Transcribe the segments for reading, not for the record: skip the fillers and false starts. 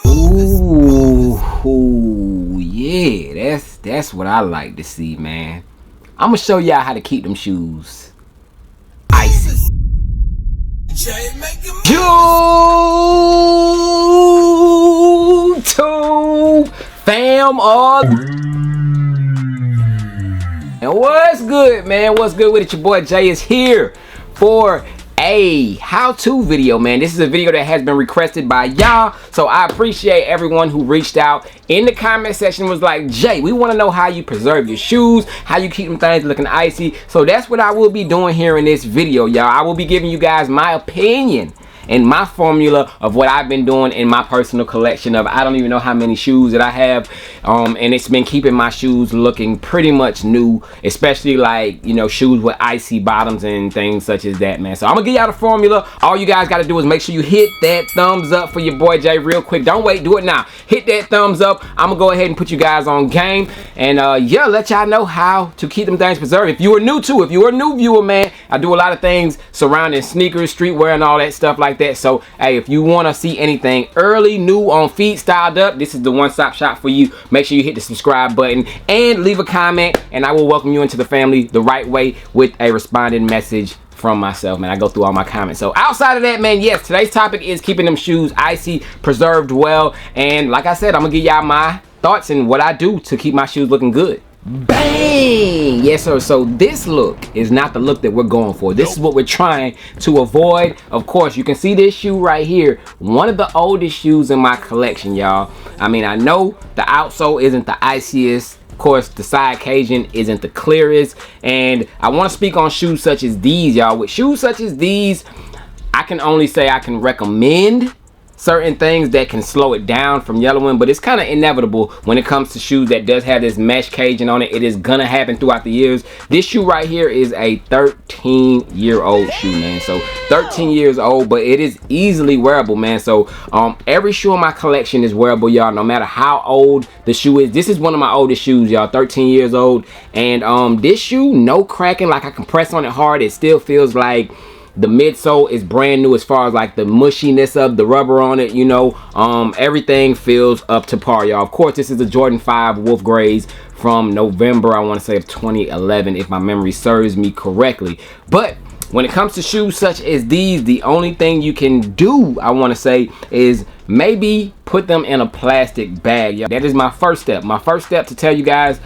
Ooh, yeah, that's what I like to see, man. I'm gonna show y'all how to keep them shoes icy. YouTube fam all. And what's good, man? What's good with it? Your boy Jay is here for a how-to video, man. This is a video that has been requested by y'all, so I appreciate everyone who reached out in the comment section, was like, Jay, we want to know how you preserve your shoes, how you keep them things looking icy. So that's what I will be doing here in this video, y'all. I will be giving you guys my opinion and my formula of what I've been doing in my personal collection of, I don't even know how many shoes that I have, and it's been keeping my shoes looking pretty much new, especially like, you know, shoes with icy bottoms and things such as that, man. So I'm gonna give y'all the formula. All you guys got to do is make sure you hit that thumbs up for your boy Jay real quick. Don't wait, do it now. Hit that thumbs up. I'm gonna go ahead and put you guys on game, and yeah, let y'all know how to keep them things preserved. If you are new to, if you are a new viewer, man, I do a lot of things surrounding sneakers, streetwear, and all that stuff like that. So hey, if you want to see anything early, new, on feet, styled up, this is the one-stop shop for you. Make sure you hit the subscribe button and leave a comment, and I will welcome you into the family the right way with a responding message from myself, man. I go through all my comments. So outside of that, man, yes, today's topic is keeping them shoes icy, preserved well, and like I said, I'm gonna give y'all my thoughts and what I do to keep my shoes looking good. Bang! Yes, sir. So this look is not the look that we're going for. This is what we're trying to avoid. Of course, you can see this shoe right here, one of the oldest shoes in my collection, y'all. I mean, I know the outsole isn't the iciest. Of course, the side caging isn't the clearest. And I want to speak on shoes such as these, y'all. With shoes such as these, I can only say I can recommend certain things that can slow it down from yellowing, but it's kind of inevitable when it comes to shoes that does have this mesh caging on it. It is gonna happen throughout the years. This shoe right here is a 13-year-old shoe, man. So 13 years old, but it is easily wearable, man. So every shoe in my collection is wearable, y'all, no matter how old the shoe is. This is one of my oldest shoes, y'all, 13 years old. And this shoe, no cracking. Like, I can press on it hard, it still feels like the midsole is brand new as far as like the mushiness of the rubber on it, you know. Everything feels up to par, y'all. Of course, this is a Jordan 5 Wolf Grays from November, I want to say, of 2011, if my memory serves me correctly. But when it comes to shoes such as these, the only thing you can do, I want to say, is maybe put them in a plastic bag, y'all. That is my first step. My first step to tell you guys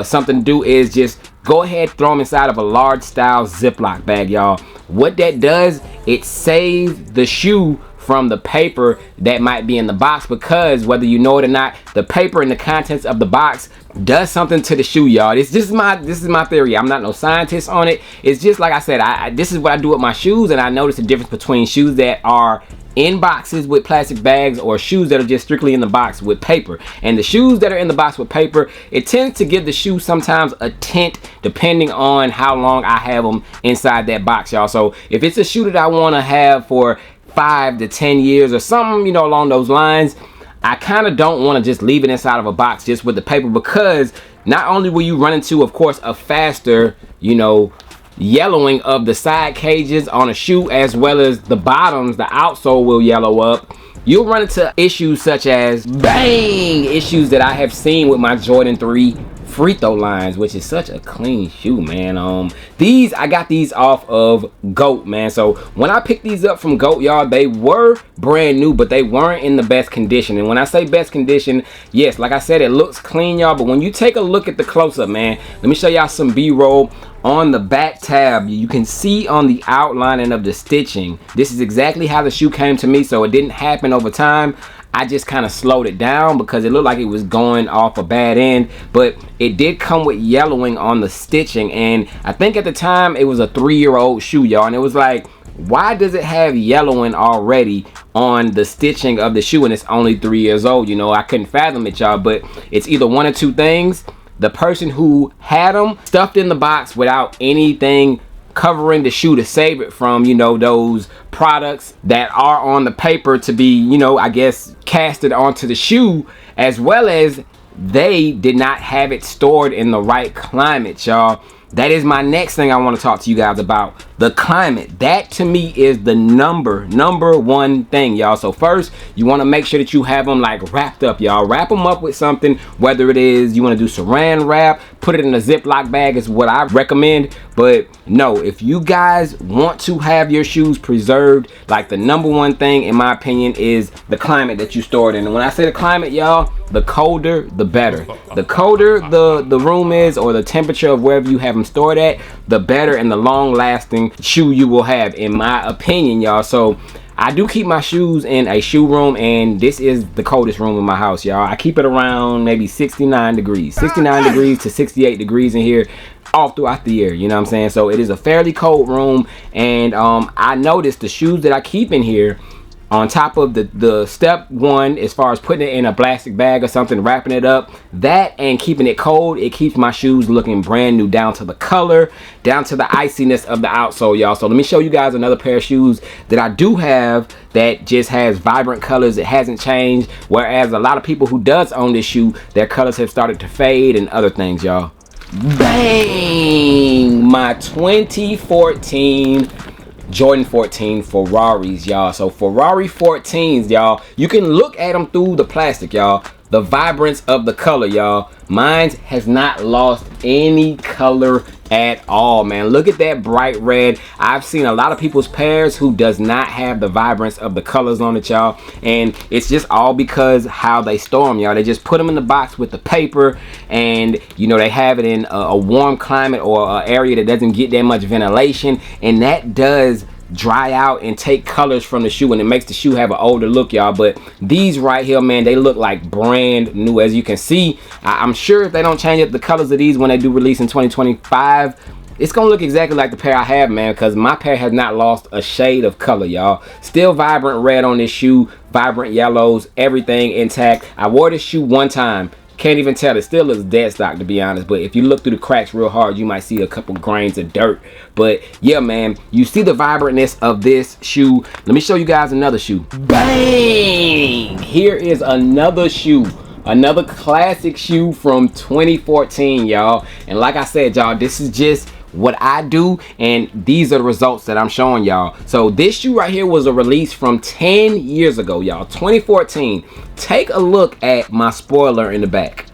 something to do is just go ahead, throw them inside of a large style Ziploc bag, y'all. What that does, it saves the shoe from the paper that might be in the box, because whether you know it or not, the paper and the contents of the box does something to the shoe, y'all. This is my theory. I'm not no scientist on it. It's just like I said, this is what I do with my shoes, and I notice the difference between shoes that are in boxes with plastic bags or shoes that are just strictly in the box with paper. And the shoes that are in the box with paper, it tends to give the shoe sometimes a tint depending on how long I have them inside that box, y'all. So if it's a shoe that I want to have for 5 to 10 years or something, you know, along those lines, I kind of don't want to just leave it inside of a box just with the paper, because not only will you run into, of course, a faster, you know, yellowing of the side cages on a shoe, as well as the bottoms, the outsole will yellow up. You'll run into issues such as, bang, issues that I have seen with my Jordan 3 free throw lines, which is such a clean shoe, man. I got these off of GOAT, man. So when I picked these up from GOAT, y'all, they were brand new, but they weren't in the best condition. And when I say best condition, yes, like I said, it looks clean, y'all, but when you take a look at the close-up, man, let me show y'all some B-roll. On the back tab, you can see on the outlining of the stitching, this is exactly how the shoe came to me. So it didn't happen over time. I just kind of slowed it down because it looked like it was going off a bad end, but it did come with yellowing on the stitching. And I think at the time it was a 3-year-old shoe, y'all, and it was like, why does it have yellowing already on the stitching of the shoe and it's only 3 years old? You know, I couldn't fathom it, y'all, but it's either one or two things. The person who had them stuffed in the box without anything covering the shoe to save it from, you know, those products that are on the paper to be, you know, I guess casted onto the shoe, as well as they did not have it stored in the right climate, y'all. that is my next thing I want to talk to you guys about. The climate. That to me is the number one thing, y'all. So first, you want to make sure that you have them like wrapped up, y'all. Wrap them up with something, whether it is you want to do saran wrap, put it in a Ziploc bag is what I recommend. But no, if you guys want to have your shoes preserved, like the number one thing in my opinion is the climate that you store it in. And when I say the climate, y'all, the colder the better. The colder the room is, or the temperature of wherever you have them stored at, the better and the long lasting shoe you will have, in my opinion, y'all. So I do keep my shoes in a shoe room, and this is the coldest room in my house, y'all. I keep it around maybe 69 degrees to 68 degrees in here all throughout the year, you know what I'm saying? So it is a fairly cold room, and I noticed the shoes that I keep in here, on top of the step one, as far as putting it in a plastic bag or something, wrapping it up, that and keeping it cold, it keeps my shoes looking brand new, down to the color, down to the iciness of the outsole, y'all. So let me show you guys another pair of shoes that I do have that just has vibrant colors. It hasn't changed, whereas a lot of people who does own this shoe, their colors have started to fade and other things, y'all. Bang! My 2014 Jordan 14 Ferraris, y'all. So Ferrari 14s, y'all, you can look at them through the plastic, y'all. The vibrance of the color, y'all. Mine has not lost any color at all, man. Look at that bright red. I've seen a lot of people's pairs who does not have the vibrance of the colors on it, y'all, and it's just all because how they store them, y'all. They just put them in the box with the paper, and you know, they have it in a warm climate or an area that doesn't get that much ventilation, and that does dry out and take colors from the shoe, and it makes the shoe have an older look, y'all. But these right here, man, they look like brand new. As you can see, I'm sure if they don't change up the colors of these when they do release in 2025, it's gonna look exactly like the pair I have, man, because my pair has not lost a shade of color, y'all. Still vibrant red on this shoe, vibrant yellows, everything intact. I wore this shoe one time. Can't even tell. It still looks dead stock, to be honest, but if you look through the cracks real hard, you might see a couple grains of dirt. But yeah, man, you see the vibrantness of this shoe. Let me show you guys another shoe. Bang! Here is another shoe, another classic shoe from 2014, y'all. And like I said, y'all, this is just what I do, and these are the results that I'm showing y'all. So this shoe right here was a release from 10 years ago, y'all. 2014. Take a look at my spoiler in the back.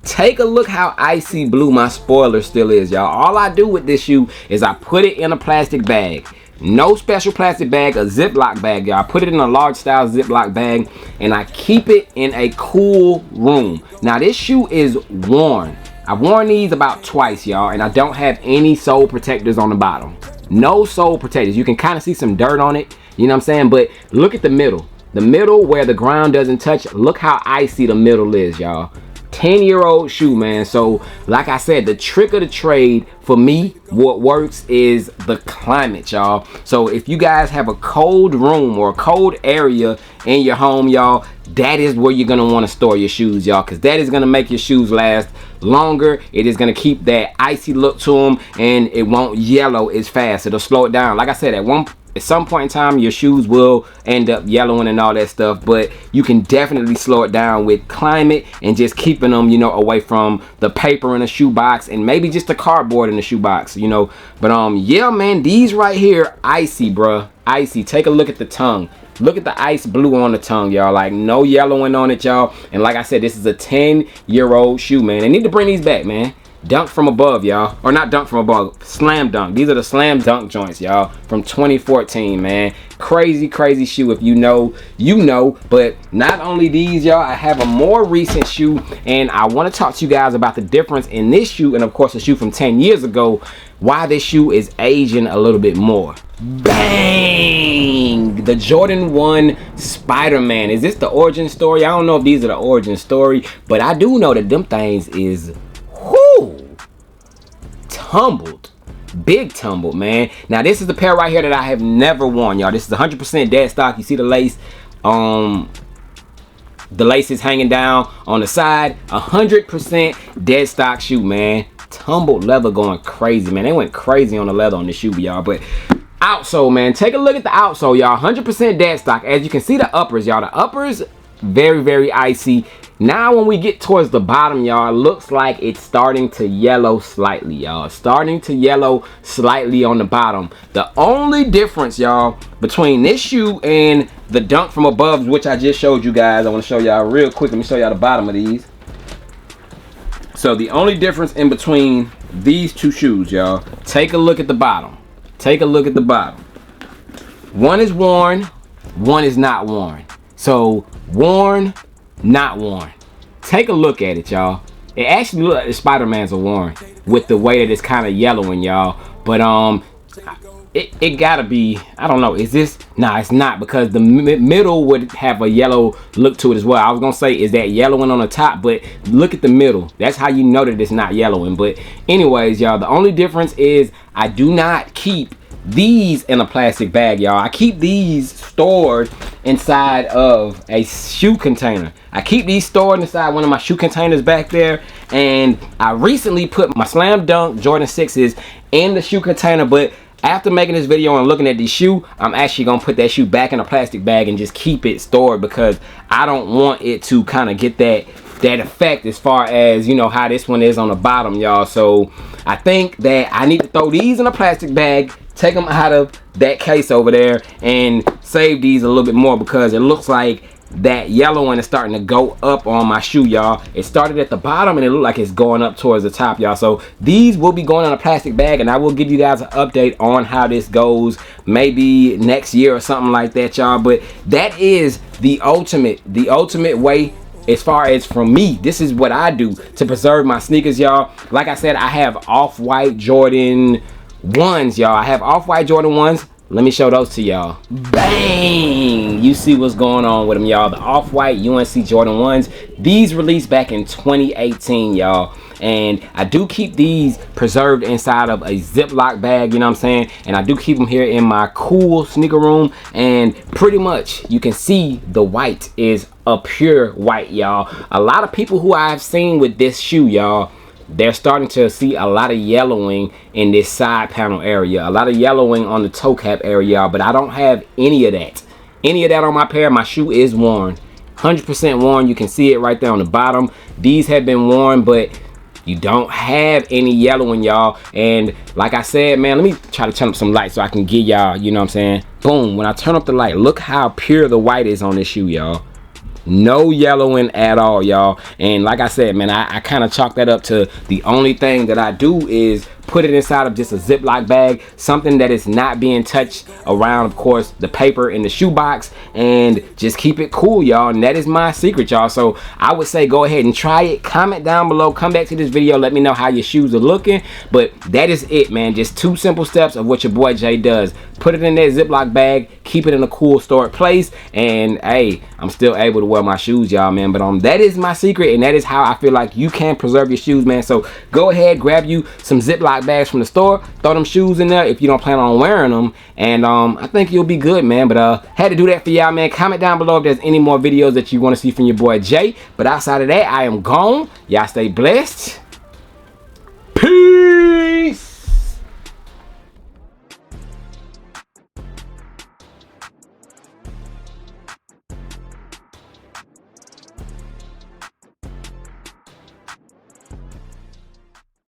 Take a look how icy blue my spoiler still is, y'all. All I do with this shoe is I put it in a plastic bag. No special plastic bag, a Ziploc bag, y'all. I put it in a large style Ziploc bag, and I keep it in a cool room. Now this shoe is worn. I've worn these about twice, y'all, and I don't have any sole protectors on the bottom. No sole protectors. You can kind of see some dirt on it, you know what I'm saying? But look at the middle. The middle where the ground doesn't touch, look how icy the middle is, y'all. 10-year-old shoe, man. So like I said, the trick of the trade for me, what works is the climate, y'all. So if you guys have a cold room or a cold area in your home, y'all, that is where you're gonna want to store your shoes, y'all, because that is gonna make your shoes last longer. It is gonna keep that icy look to them, and it won't yellow as fast. It'll slow it down. Like I said, at some point in time, your shoes will end up yellowing and all that stuff, but you can definitely slow it down with climate and just keeping them, you know, away from the paper in the shoe box and maybe just the cardboard in the shoe box, you know. But yeah, man, these right here, icy, bruh, icy. Take a look at the tongue. Look at the ice blue on the tongue, y'all. Like, no yellowing on it, y'all. And like I said, this is a 10-year-old shoe, man. They need to bring these back, man. Dunk from above, y'all. Or not dunk from above, slam dunk. These are the slam dunk joints, y'all, from 2014, man. Crazy, crazy shoe. If you know, you know. But not only these, y'all, I have a more recent shoe, and I want to talk to you guys about the difference in this shoe and, of course, the shoe from 10 years ago, why this shoe is aging a little bit more. Bang! The Jordan 1 SpiderMan. Is this the origin story? I don't know if these are the origin story, but I do know that them things is tumbled. Big tumbled, man. Now this is the pair right here that I have never worn, y'all. This is 100% dead stock. You see the lace, the lace is hanging down on the side. 100% dead stock shoe, man. Tumbled leather going crazy, man. They went crazy on the leather on this shoe, y'all. But outsole, man, take a look at the outsole, y'all. 100% dead stock. As you can see, the uppers, y'all, the uppers very, very icy. Now when we get towards the bottom, y'all, it looks like it's starting to yellow slightly, y'all. Starting to yellow slightly on the bottom. The only difference, y'all, between this shoe and the Dunk from Above, which I just showed you guys, I want to show y'all real quick. Let me show y'all the bottom of these. So the only difference in between these two shoes, y'all, take a look at the bottom. Take a look at the bottom. One is worn, one is not worn. So worn, not worn. Take a look at it, y'all. It actually looks like the SpiderMans are worn with the way that it's kind of yellowing, y'all. But it gotta be, I don't know, is this? Nah, it's not, because the middle would have a yellow look to it as well. I was gonna say, is that yellowing on the top? But look at the middle. That's how you know that it's not yellowing. But anyways, y'all, the only difference is I do not keep these in a plastic bag, y'all. I keep these stored inside of a shoe container. I keep these stored inside one of my shoe containers back there, and I recently put my Slam Dunk Jordan 6s in the shoe container, but after making this video and looking at this shoe, I'm actually gonna put that shoe back in a plastic bag and just keep it stored, because I don't want it to kind of get that effect as far as, you know, how this one is on the bottom, y'all. So I think that I need to throw these in a plastic bag, take them out of that case over there, and save these a little bit more, because it looks like that yellowing is starting to go up on my shoe, y'all. It started at the bottom and it looked like it's going up towards the top, y'all. So these will be going in a plastic bag, and I will give you guys an update on how this goes maybe next year or something like that, y'all. But that is the ultimate way. As far as from me, this is what I do to preserve my sneakers, y'all. Like I said, I have off-white Jordan 1s, y'all. I have off-white Jordan 1s. Let me show those to y'all. Bang! You see what's going on with them, y'all. The off-white UNC Jordan 1s. These released back in 2018, y'all. And I do keep these preserved inside of a Ziploc bag, you know what I'm saying? And I do keep them here in my cool sneaker room. And pretty much you can see the white is a pure white, y'all. A lot of people who I've seen with this shoe, y'all, they're starting to see a lot of yellowing in this side panel area, a lot of yellowing on the toe cap area, but I don't have any of that on my pair. My shoe is worn, 100% worn. You can see it right there on the bottom. These have been worn, but you don't have any yellowing, y'all. And like I said, man, let me try to turn up some light so I can get y'all, you know what I'm saying? Boom, when I turn up the light, look how pure the white is on this shoe, y'all. No yellowing at all, y'all. And like I said, man, I kind of chalk that up to the only thing that I do is put it inside of just a Ziploc bag, something that is not being touched around, of course, the paper in the shoe box, and just keep it cool, y'all. And that is my secret, y'all. So I would say go ahead and try it. Comment down below, come back to this video, let me know how your shoes are looking. But that is it, man. Just 2 simple steps of what your boy Jay does. Put it in that Ziploc bag, keep it in a cool stored place, and hey, I'm still able to wear my shoes, y'all, man. But that is my secret, and that is how I feel like you can preserve your shoes, man. So go ahead, grab you some Ziploc bags from the store, throw them shoes in there if you don't plan on wearing them, and I think you'll be good, man. But had to do that for y'all, man. Comment down below if there's any more videos that you want to see from your boy Jay. But outside of that, I am gone. Y'all stay blessed.